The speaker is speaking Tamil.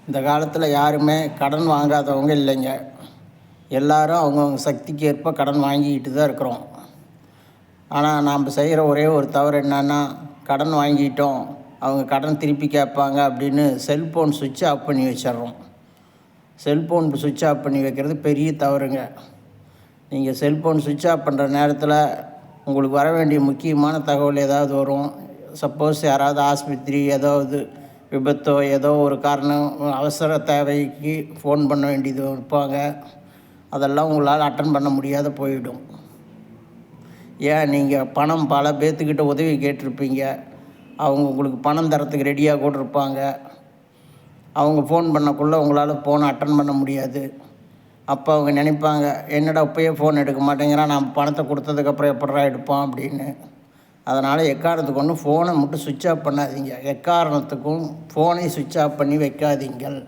இந்த காலத்தில் யாருமே கடன் வாங்காதவங்க இல்லைங்க. எல்லோரும் அவங்கவுங்க சக்திக்கு ஏற்ப கடன் வாங்கிக்கிட்டு தான் இருக்கிறோம். ஆனால் நாம் செய்கிற ஒரே ஒரு தவறு என்னன்னா, கடன் வாங்கிட்டோம், அவங்க கடன் திருப்பி கேட்பாங்க அப்படின்னு செல்ஃபோன் சுவிட்ச் ஆஃப் பண்ணி வச்சிட்றோம். செல்ஃபோன் சுவிட்ச் ஆஃப் பண்ணி வைக்கிறது பெரிய தவறுங்க. நீங்கள் செல்ஃபோன் சுவிட்ச் ஆஃப் பண்ணுற நேரத்தில் உங்களுக்கு வர வேண்டிய முக்கியமான தகவல் ஏதாவது வரும். சப்போஸ் யாராவது ஆஸ்பத்திரி, ஏதாவது விபத்தோ, ஏதோ ஒரு காரணம், அவசர தேவைக்கு ஃபோன் பண்ண வேண்டியது இருப்பாங்க. அதெல்லாம் உங்களால் அட்டன் பண்ண முடியாத போயிடும். ஏன், நீங்கள் பணம் பல பேர்த்துக்கிட்ட உதவி கேட்டிருப்பீங்க. அவங்க உங்களுக்கு பணம் தரத்துக்கு ரெடியாக கூட இருப்பாங்க. அவங்க ஃபோன் பண்ணக்குள்ளே உங்களால் ஃபோனை அட்டன் பண்ண முடியாது. அப்போ அவங்க நினைப்பாங்க, என்னடா இப்போயே ஃபோன் எடுக்க மாட்டேங்கிறான், நான் பணத்தை கொடுத்ததுக்கப்புறம் எப்படா எடுப்பான் அப்படின்னு. அதனால் எக்காரணத்துக்கு ஒன்று ஃபோனை மட்டும் சுவிட்ச் ஆஃப் பண்ணாதீங்க. எக்காரணத்துக்கும் ஃபோனை சுவிட்ச் ஆஃப் பண்ணி வைக்காதீங்கள்.